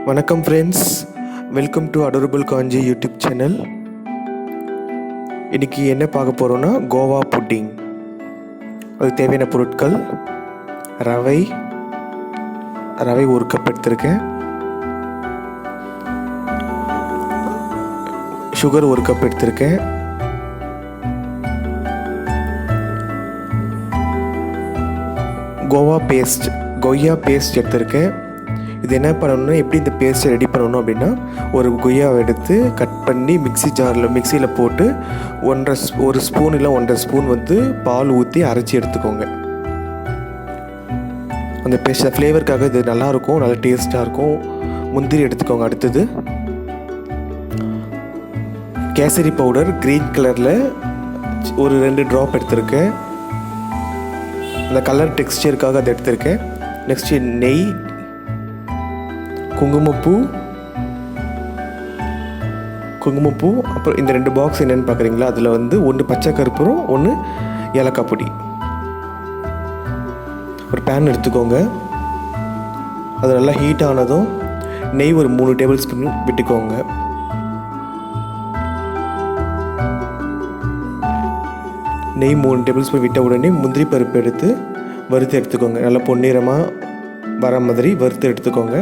வணக்கம் friends, welcome to adorable Kanchi YouTube channel. இன்றைக்கி என்ன பார்க்க போகிறோன்னா கோவா புட்டிங். அதுக்கு தேவையான பொருட்கள்: ரவை ஒரு கப் எடுத்திருக்கேன், சுகர் ஒரு கப் எடுத்திருக்கேன், கொய்யா பேஸ்ட் எடுத்திருக்கேன். இது என்ன பண்ணணும்னா, எப்படி இந்த பேஸ்ட்டை ரெடி பண்ணணும் அப்படின்னா, ஒரு கொய்யாவை எடுத்து கட் பண்ணி மிக்சியில் போட்டு ஒரு ஸ்பூன் இல்லை 1.5 ஸ்பூன் பால் ஊற்றி அரைச்சி எடுத்துக்கோங்க. அந்த பேஸ்ட் ஃப்ளேவருக்காக இது நல்லாயிருக்கும், நல்லா டேஸ்ட்டாக இருக்கும். முந்திரி எடுத்துக்கோங்க. அடுத்தது கேசரி பவுடர் க்ரீன் கலரில் ஒரு 2 ட்ராப் எடுத்திருக்கேன், அந்த கலர் டெக்ஸ்டருக்காக அதை எடுத்திருக்கேன். நெக்ஸ்ட்டு நெய், குங்குமப்பூ, அப்புறம் இந்த 2 பாக்ஸ் என்னென்னு பார்க்குறீங்களா, அதில் 1 பச்சை கற்பூரம், 1 ஏலக்காய் பொடி. ஒரு பேன் எடுத்துக்கோங்க. அது நல்லா ஹீட் ஆனதும் நெய் ஒரு 3 டேபிள் ஸ்பூன் விட்டுக்கோங்க. நெய் 3 டேபிள் ஸ்பூன் விட்ட உடனே முந்திரி பருப்பு எடுத்து வறுத்து எடுத்துக்கோங்க. நல்லா பொன்னிறமாக வர மாதிரி வறுத்து எடுத்துக்கோங்க.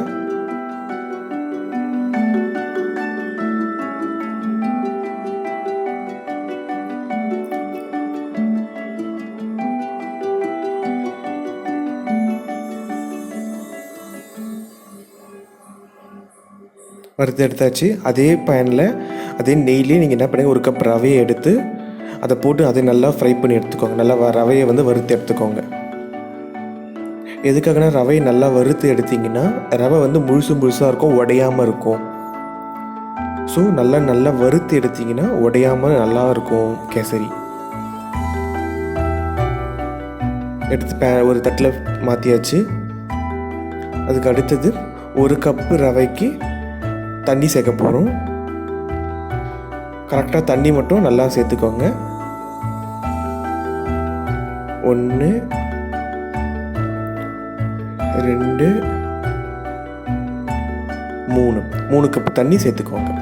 வறுத்து எடுத்தாச்சு. அதே பேனில் அதே நெய்லேயே நீங்கள் என்ன பண்ணுங்கள், 1 கப் ரவையை எடுத்து அதை போட்டு அதை நல்லா ஃப்ரை பண்ணி எடுத்துக்கோங்க. நல்லா ரவையை வறுத்து எடுத்துக்கோங்க. எதுக்காகனா, ரவையை நல்லா வறுத்து எடுத்திங்கன்னா ரவை முழுசாக இருக்கும், உடையாமல் இருக்கும். ஸோ நல்லா வறுத்து எடுத்திங்கன்னா உடையாமல் நல்லா இருக்கும் கேசரி. எடுத்து ஒரு தட்டில் மாற்றியாச்சு. அதுக்கு அடுத்தது 1 கப்பு ரவைக்கு தண்ணி சேர்க்க போகிறோம். கரெக்டாக தண்ணி மட்டும் நல்லா சேர்த்துக்கோங்க. 1 2 3 கப்பு தண்ணி சேர்த்துக்கோங்க.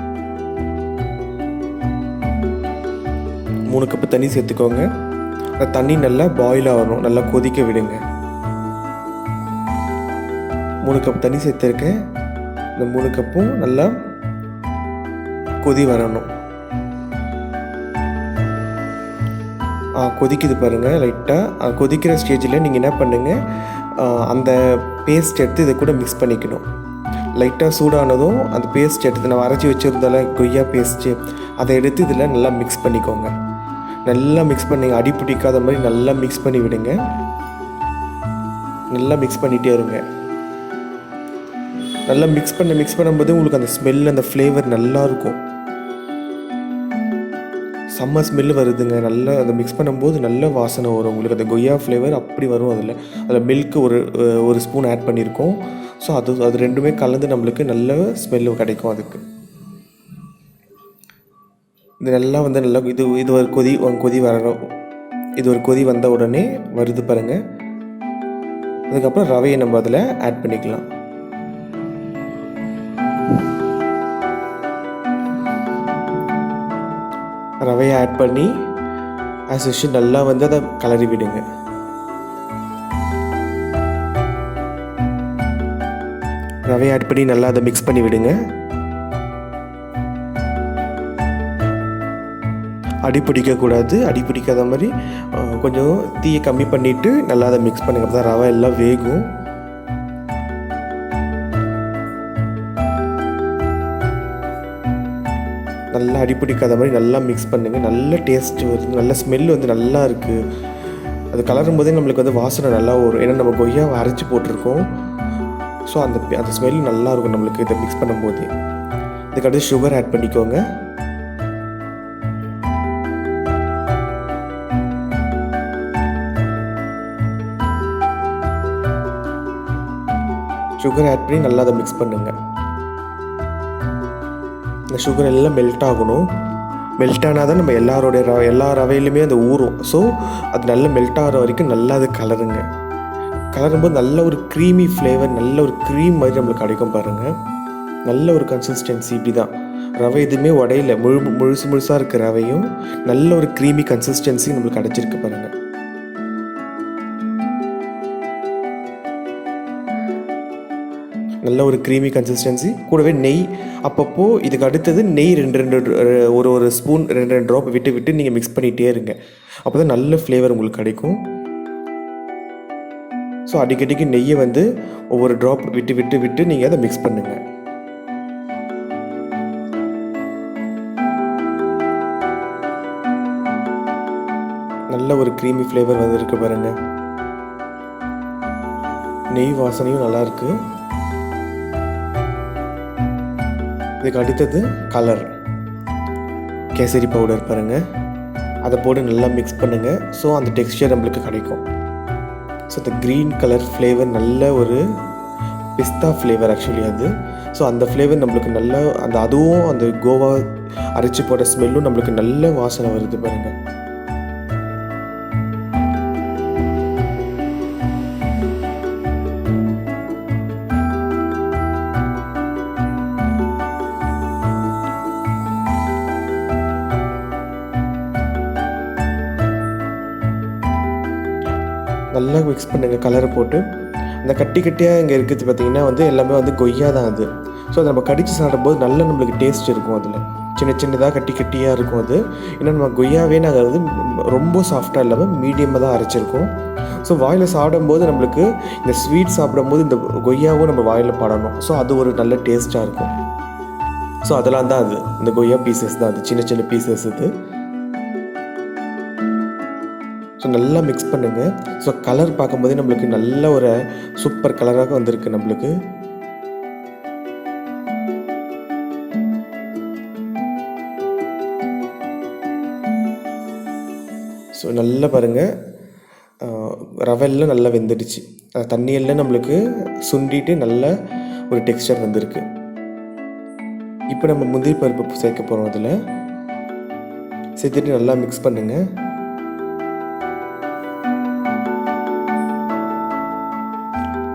3 கப்பு தண்ணி சேர்த்துக்கோங்க. அந்த தண்ணி நல்லா பாயில் ஆகணும், நல்லா கொதிக்க விடுங்க. 3 கப் தண்ணி சேர்த்துருக்கேன். இந்த 3 கப்பும் நல்லா கொதி வரணும். கொதிக்குது பாருங்கள். லைட்டாக கொதிக்கிற ஸ்டேஜில் நீங்கள் என்ன பண்ணுங்கள், அந்த பேஸ்ட் எடுத்து இதை கூட மிக்ஸ் பண்ணிக்கணும். லைட்டாக சூடானதும் அந்த பேஸ்ட் எடுத்து நம்ம அரைச்சி வச்சுருந்தால கொய்யா பேஸ்ட்டு அதை எடுத்து இதில் நல்லா மிக்ஸ் பண்ணிக்கோங்க. நல்லா மிக்ஸ் பண்ணிங்க, அடி பிடிக்காத மாதிரி நல்லா மிக்ஸ் பண்ணி விடுங்க. நல்லா மிக்ஸ் பண்ணிகிட்டே இருங்க. நல்லா மிக்ஸ் பண்ணும்போது உங்களுக்கு அந்த ஸ்மெல், அந்த ஃப்ளேவர் நல்லாயிருக்கும். செம்ம ஸ்மெல் வருதுங்க. நல்லா அதை மிக்ஸ் பண்ணும்போது நல்ல வாசனை வரும் உங்களுக்கு. அந்த கொய்யா ஃப்ளேவர் அப்படி வரும். அதில் மில்க்கு ஒரு ஸ்பூன் ஆட் பண்ணியிருக்கோம். ஸோ அது ரெண்டுமே கலந்து நம்மளுக்கு நல்ல ஸ்மெல்லு கிடைக்கும். அதுக்கு இது நல்லா நல்லா இது ஒரு கொதி வரணும். இது ஒரு கொதி வந்த உடனே வருது பாருங்கள். அதுக்கப்புறம் ரவையை நம்ம அதில் ஆட் பண்ணிக்கலாம். ரவையை ஆட் பண்ணி ஆஸ் யூஷுவல் நல்லா அதை கலரி விடுங்க. ரவையை ஆட் பண்ணி நல்லா அதை மிக்ஸ் பண்ணி விடுங்க. அடி பிடிக்கக்கூடாது. அடி பிடிக்காத மாதிரி கொஞ்சம் தீயை கம்மி பண்ணிவிட்டு நல்லா அதை மிக்ஸ் பண்ணுங்க. அப்போ தான் ரவை எல்லாம் வேகும். நல்லா அடிப்பிடிக்காத மாதிரி நல்லா மிக்ஸ் பண்ணுங்கள். நல்ல டேஸ்ட் வருது, நல்ல ஸ்மெல் நல்லா இருக்குது. அது கலரும் போதே நம்மளுக்கு வாசனை நல்லா வரும். ஏன்னா நம்ம கொய்யாவை அரைச்சி போட்டிருக்கோம். ஸோ அந்த ஸ்மெல் நல்லாயிருக்கும் நம்மளுக்கு இதை மிக்ஸ் பண்ணும்போது. இதுக்கடுத்து சுகர் ஆட் பண்ணிக்கோங்க. சுகர் ஆட் பண்ணி நல்லா அதை மிக்ஸ் பண்ணுங்கள். இந்த சுகர் எல்லாம் மெல்ட் ஆகணும். மெல்ட் ஆனால் தான் நம்ம எல்லா ரவையிலுமே அந்த ஊறும். ஸோ அது நல்லா மெல்ட் ஆகிற வரைக்கும் நல்லா அது கலருங்க. கலரும்போது நல்ல ஒரு க்ரீமி ஃப்ளேவர், நல்ல ஒரு க்ரீம் மாதிரி நம்மளுக்கு கிடைக்கும் பாருங்கள். நல்ல ஒரு கன்சிஸ்டன்சி இப்படி தான். ரவை எதுவுமே உடையில, முழுசாக இருக்க ரவையும் நல்ல ஒரு க்ரீமி கன்சிஸ்டன்சி நம்மளுக்கு கிடச்சிருக்கு பாருங்கள். நல்ல ஒரு க்ரீமி கன்சிஸ்டன்சி, கூடவே நெய் அப்பப்போ. இதுக்கு அடுத்தது நெய் ஒரு ஸ்பூன் 2 ட்ராப் விட்டு நீங்கள் மிக்ஸ் பண்ணிகிட்டே இருங்க. அப்போ தான் நல்ல ஃப்ளேவர் உங்களுக்கு கிடைக்கும். ஸோ அடிக்கடிக்கு நெய்யை வந்து ஒவ்வொரு ட்ராப் விட்டு நீங்கள் அதை மிக்ஸ் பண்ணுங்கள். நல்ல ஒரு க்ரீமி ஃப்ளேவர் வந்துருக்கு பாருங்கள். நெய் வாசனையும் நல்லாயிருக்கு. இதுக்கு அடுத்தது கலர், கேசரி பவுடர் பாருங்கள். அதை போட்டு நல்லா மிக்ஸ் பண்ணுங்கள். ஸோ அந்த டெக்ஸ்சர் நம்மளுக்கு கிடைக்கும். ஸோ இந்த க்ரீன் கலர் ஃப்ளேவர் நல்ல ஒரு பிஸ்தா ஃப்ளேவர் ஆக்சுவலி அது. ஸோ அந்த ஃப்ளேவர் நம்மளுக்கு நல்ல அதுவும் அந்த கோவா அரைச்சி போட்ட ஸ்மெல்லும் நம்மளுக்கு நல்ல வாசனை வருது பாருங்கள். நல்லா மிக்ஸ் பண்ணுங்கள் கலரை போட்டு. அந்த கட்டியாக இங்கே இருக்குது பார்த்திங்கன்னா வந்து எல்லாமே வந்து கொய்யா தான் அது. ஸோ அதை நம்ம கடித்து சாப்பிடும்போது நல்ல நம்மளுக்கு டேஸ்ட் இருக்கும். அதில் சின்னதாக கட்டியாக இருக்கும் அது. ஏன்னா நம்ம கொய்யாவே நாங்கள் வந்து ரொம்ப சாஃப்டாக இல்லாமல் மீடியமாக தான் அரைச்சிருக்கோம். ஸோ வாயில் சாப்பிடும்போது நம்மளுக்கு இந்த ஸ்வீட் சாப்பிடும்போது இந்த கொய்யாவும் நம்ம வாயில் படணும். ஸோ அது ஒரு நல்ல டேஸ்ட்டாக இருக்கும். ஸோ அதெல்லாம் தான் அது, இந்த கொய்யா பீசஸ் தான் அது, சின்ன பீசஸ் இது. ஸோ நல்லா மிக்ஸ் பண்ணுங்கள். ஸோ கலர் பார்க்கும்போதே நம்மளுக்கு நல்ல ஒரு சூப்பர் கலராக வந்திருக்கு நம்மளுக்கு. ஸோ நல்லா பாருங்கள், ரவையெல்லாம் நல்லா வெந்துடுச்சு. தண்ணியெல்லாம் நம்மளுக்கு சுண்டிட்டு நல்ல ஒரு டெக்ஸ்சர் வந்திருக்கு. இப்போ நம்ம முந்திரி பருப்பு சேர்க்க போகிறோம். அதில் சேர்த்துட்டு நல்லா மிக்ஸ் பண்ணுங்கள்.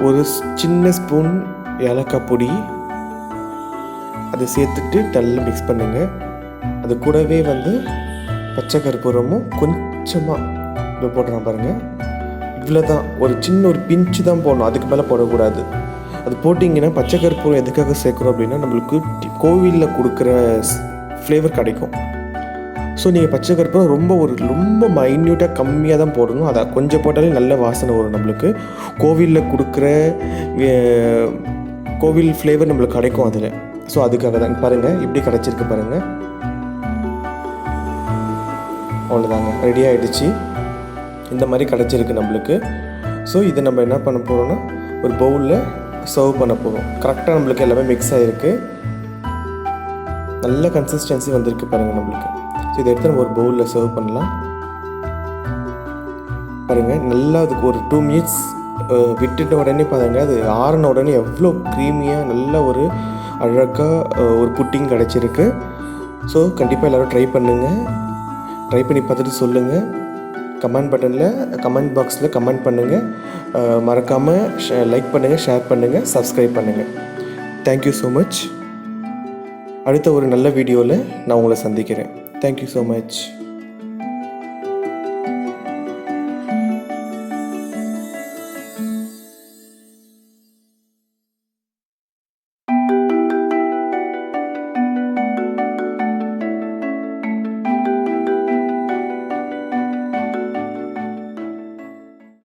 ஒரு சின்ன ஸ்பூன் ஏலக்காய் பொடி அதை சேர்த்துட்டு நல்லா மிக்ஸ் பண்ணுங்கள். அது கூடவே வந்து பச்சை கற்பூரமும் கொஞ்சமாக இப்போ போடுறான் பாருங்கள். இவ்வளோ தான், ஒரு சின்ன ஒரு பிஞ்சு தான் போடணும், அதுக்கு மேலே போடக்கூடாது. அது போட்டிங்கன்னா பச்சை கற்பூரம் எதுக்காக சேர்க்குறோம் அப்படின்னா நம்மளுக்கு கோவிலில் கொடுக்குற ஃப்ளேவர் கிடைக்கும். ஸோ நீங்கள் பச்சை கற்பூரம் ரொம்ப மைன்யூட்டாக கம்மியாக தான் போடணும். அதை கொஞ்சம் போட்டாலே நல்ல வாசனை வரும் நம்மளுக்கு. கோவிலில் கொடுக்குற கோவில் ஃப்ளேவர் நம்மளுக்கு கிடைக்கும் அதில். ஸோ அதுக்காக தான் பாருங்கள் இப்படி கிடச்சிருக்கு பாருங்கள். அவ்வளோதாங்க, ரெடி ஆகிடுச்சு. இந்த மாதிரி கிடச்சிருக்கு நம்மளுக்கு. ஸோ இதை நம்ம என்ன பண்ண போகிறோன்னா ஒரு பவுலில் சர்வ் பண்ண போகிறோம். கரெக்டாக நம்மளுக்கு எல்லாமே மிக்ஸ் ஆகிருக்கு. நல்ல கன்சிஸ்டன்சி வந்திருக்கு பாருங்கள் நம்மளுக்கு. ஸோ இதை எடுத்து நம்ம ஒரு பவுலில் சர்வ் பண்ணலாம். பாருங்கள் நல்லா அதுக்கு ஒரு 2 மினிட்ஸ் விட்டுட்ட உடனே பாருங்கள், அது ஆறின உடனே எவ்வளோ க்ரீமியாக நல்ல ஒரு அழகாக ஒரு புட்டிங் கிடச்சிருக்கு. ஸோ கண்டிப்பாக எல்லோரும் ட்ரை பண்ணுங்கள். ட்ரை பண்ணி பார்த்துட்டு சொல்லுங்கள். கமெண்ட் பாக்ஸில் கமெண்ட் பண்ணுங்கள். மறக்காமல் லைக் பண்ணுங்கள், ஷேர் பண்ணுங்கள், சப்ஸ்கிரைப் பண்ணுங்கள். Thank you so much. அடுத்த ஒரு நல்ல வீடியோவில் நான் உங்களை சந்திக்கிறேன். Thank you so much.